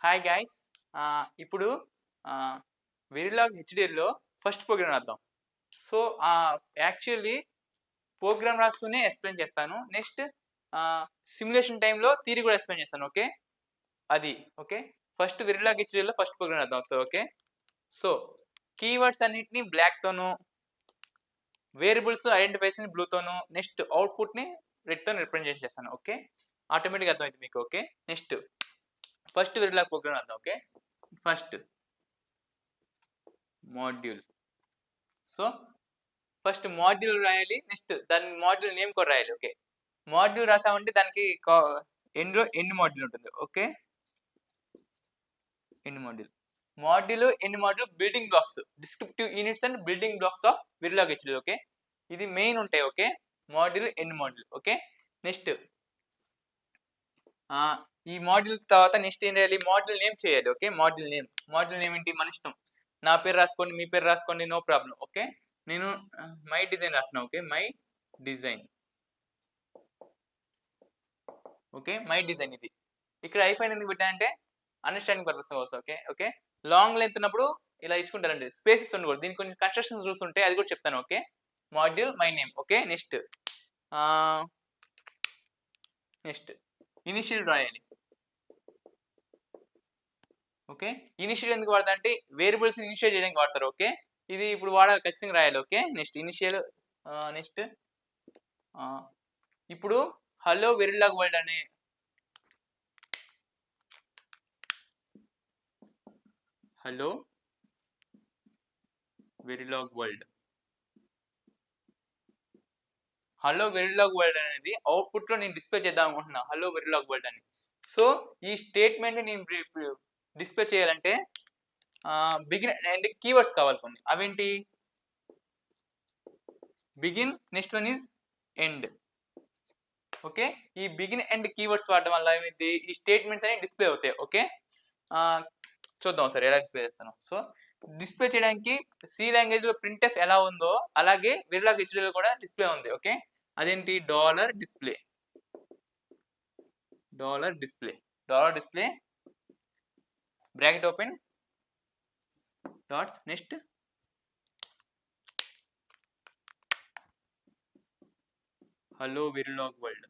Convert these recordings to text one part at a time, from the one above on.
Hi guys. ఇప్పుడు Verilog హెచ్డిఎల్లో first program రాద్దాం. సో యాక్చువల్లీ ప్రోగ్రామ్ రాస్తూనే ఎక్స్ప్లెయిన్ చేస్తాను. నెక్స్ట్ సిమ్యులేషన్ టైంలో థియరీ కూడా ఎక్స్ప్లెయిన్ చేస్తాను. ఓకే, అది ఓకే. ఫస్ట్ వెరిలాగ్ హెచ్డిఎల్లో ఫస్ట్ ప్రోగ్రామ్ రాద్దాం. సో ఓకే, సో కీవర్డ్స్ అన్నింటినీ బ్లాక్తోను, వేరియబుల్స్ ఐడెంటిఫైస్ని బ్లూతోను, నెక్స్ట్ అవుట్పుట్ని రెడ్తో రిప్రజెంట్ చేస్తాను. ఓకే, ఆటోమేటిక్గా అర్థమైంది మీకు. Okay, next first Verilog program రాద్దాం. Okay, first module. So first module రాయాలి, నెక్స్ట్ దాని మాడ్యూల్ నేమ్ కూడా రాయాలి. ఓకే, మాడ్యూల్ రాసామంటే దానికి ఎండ్లో ఎండ్ మాడ్యూల్ ఉంటుంది. Okay, end module building blocks, descriptive units and building blocks of Verilog HDL. Okay, ఇది main ఉంటాయి. Okay, module end module. Okay, next ఈ మాడ్యూల్ తర్వాత నెక్స్ట్ ఏం చేయాలి, మాడ్యూల్ నేమ్ చేయాలి. ఓకే, మాడ్యూల్ నేమ్ ఏంటి మన ఇష్టం. నా పేరు రాసుకోండి, మీ పేరు రాసుకోండి, నో ప్రాబ్లం. ఓకే, నేను మై డిజైన్ రాస్తున్నా. Okay, my design. Okay, my design. ఇది ఇక్కడ ఐఫైన్ ఎందుకు పెట్టానంటే అండర్స్టాండింగ్ పర్పస్ కోసం. ఓకే ఓకే, లాంగ్ లెంత్ ఉన్నప్పుడు ఇలా ఇచ్చుకుంటారండి, స్పేసెస్ ఉండకూడదు. దీనికి కొన్ని కన్స్ట్రక్షన్స్ రూల్స్ ఉంటాయి, అది కూడా చెప్తాను. Okay, module my name. Okay, next initial రాయాలి. ఓకే, ఇనిషియల్ ఎందుకు వాడతా అంటే వేరియబుల్స్ ఇనిషియల్ చేయడానికి వాడతారు. ఓకే, ఇది ఇప్పుడు వాడాలి, ఖచ్చితంగా రాయాలి. Okay, next initial. నెక్స్ట్ ఇప్పుడు హలో వెరిలాగ్ వరల్డ్ అనే హలో వెరిలాగ్ వరల్డ్ అనేది అవుట్పుట్ లో నేను డిస్ప్లే చేద్దాం అనుకుంటున్నా, హలో వెరిలాగ్ వరల్డ్ అని. సో ఈ స్టేట్మెంట్ నేను డిస్ప్లే చేయాలంటే బిగిన్ అండ్ కీవర్డ్స్ కావాలి కొన్ని. అవేంటి, begin, next one is end. Okay, ఈ బిగిన్ అండ్ కీవర్డ్స్ వాడడం వల్ల ఏమైంది, ఈ స్టేట్మెంట్స్ అనేవి డిస్ప్లే అవుతాయి. ఓకే, చూద్దాం సరే ఎలా డిస్ప్లే చేస్తాను. సో డిస్ప్లే చేయడానికి సి లాంగ్వేజ్ లో ప్రింట్ఎఫ్ ఎలా ఉందో అలాగే వెరిలాగ్ హెచ్డిఎల్ కూడా డిస్ప్లే ఉంది. ఓకే, అదేంటి, dollar display bracket open dots, next hello Verilog world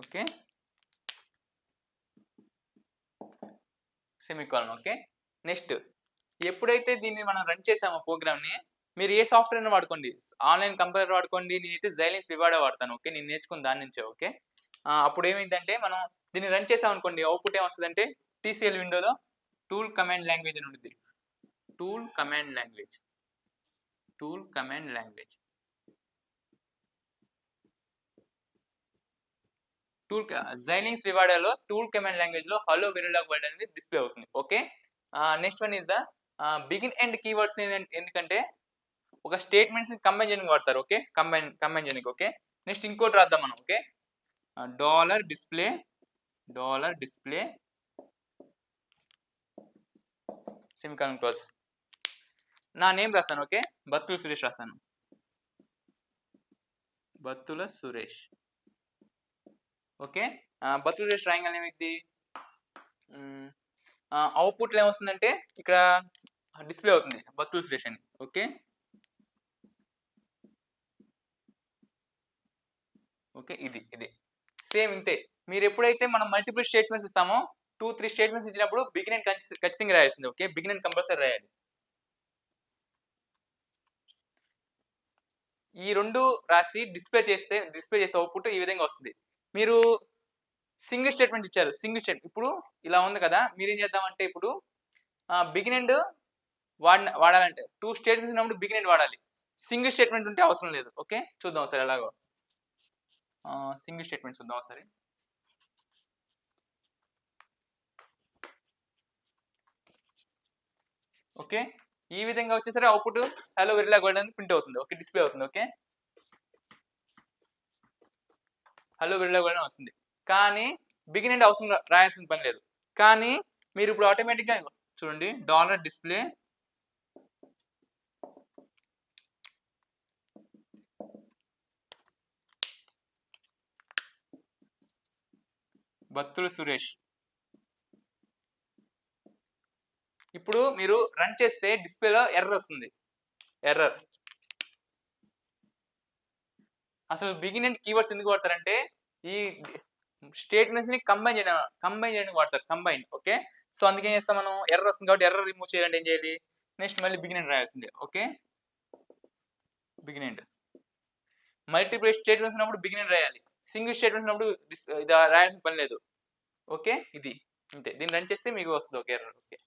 okay, semicolon. Okay, next ఎప్పుడైతే దీన్ని మనం రన్ చేసామో ప్రోగ్రామ్ని, మీరు ఏ సాఫ్ట్వేర్ వాడుకోండి, ఆన్లైన్ కంప్యూటర్ వాడుకోండి, నేనైతే జైలిన్స్ వివాడా వాడతాను. ఓకే, నేను నేర్చుకుని దాని నుంచే. ఓకే, అప్పుడు ఏమైందంటే మనం దీన్ని రన్ చేసాం అనుకోండి, అవుట్పుట్ ఏమొస్తుందంటే టీసీఎల్ విండోలో టూల్ కమాండ్ లాంగ్వేజ్ అని ఉంటుంది. టూల్ కమాండ్ లాంగ్వేజ్ జైలిన్స్ వివాడాలో టూల్ కమాండ్ లాంగ్వేజ్ లో హలో వెరిలాగ్ వరల్డ్ అనేది డిస్ప్లే అవుతుంది. Okay, next one is the begin end keywords. ఎందుకంటే ఒక స్టేట్మెంట్స్ కంబైన్ చేయడానికి వాడతారు. ఓకే, కంబైన్ చేయడానికి. ఓకే, నెక్స్ట్ ఇంకోటి రాద్దాం మనం. Okay, dollar display semicolon close. నా నేమ్ రాస్తాను. ఓకే, బత్తుల సురేష్ రాస్తాను, బత్తుల సురేష్. ఓకే, బత్తుల సురేష్ రాయంగానే ఏమైంది, అవుట్పుట్లో ఏమొస్తుందంటే ఇక్కడ డిస్ప్లే అవుతుంది బత్తుల సురేష్ అని. ఓకే ఓకే, ఇది సేమ్ ఇంతే. మీరు ఎప్పుడైతే మనం మల్టిపుల్ స్టేట్మెంట్స్ ఇస్తామో 2-3 స్టేట్మెంట్స్ ఇచ్చినప్పుడు బిగిన్ అండ్ ఖచ్చితంగా రాయాల్సింది. ఓకే, బిగిన్ అండ్ కంపల్సరీ రాయాలి. ఈ రెండు రాసి డిస్ప్లే చేస్తే అవుట్పుట్ ఈ విధంగా వస్తుంది. మీరు సింగిల్ స్టేట్మెంట్ ఇచ్చారు, ఇప్పుడు ఇలా ఉంది కదా, మీరేం చేద్దామంటే ఇప్పుడు బిగిన్ అండ్ వాడాలంటే 2 స్టేట్మెంట్స్ ఉన్నప్పుడు బిగిన్ అండ్ వాడాలి, సింగిల్ స్టేట్మెంట్ ఉంటే అవసరం లేదు. ఓకే, చూద్దాం సరే ఎలాగో. సింగిల్ స్టేట్మెంట్ చూద్దాం ఒకసారి. ఓకే, ఈ విధంగా వచ్చేసరి అవుట్పుట్ హలో వెరిలాగ్ వరల్డ్ అని ప్రింట్ అవుతుంది. ఓకే, డిస్ప్లే అవుతుంది. ఓకే, హలో వెరిలాగ్ వరల్డ్ వస్తుంది, కానీ బిగిన్ అండ్ అవసరం రాయాల్సిన పని లేదు. కానీ మీరు ఇప్పుడు ఆటోమేటిక్గా చూడండి, డాలర్ డిస్ప్లే బత్తుల సురేష్. ఇప్పుడు మీరు రన్ చేస్తే డిస్ప్లేలో ఎర్రర్ వస్తుంది. ఎర్రర్. అసలు బిగిన్ అండ్ కీవర్డ్స్ ఎందుకు వాడతారంటే ఈ స్టేట్మెంట్స్ ని కంబైన్ చేయడానికి వాడతారు. కంబైన్. ఓకే. సో అందుకే ఏం చేస్తాం మనం, ఎర్రర్ వస్తుంది కాబట్టి ఎర్రర్ రిమూవ్ చేయాలంటే ఏం చేయాలి, నెక్స్ట్ మళ్ళీ బిగిన్ అండ్ రాయాల్సిందే. Okay. Begin end multiple statements ఉన్నప్పుడు బిగిన్ అండ్ రాయాలి. సింగిల్ స్టేట్మెంట్స్ ఉన్నప్పుడు ఇది రాయాల్సిన పని లేదు. ఓకే. ఇది అంతే. దీన్ని రన్ చేస్తే మీకు వస్తుంది. ఓకే. ఎర్రర్. ఓకే.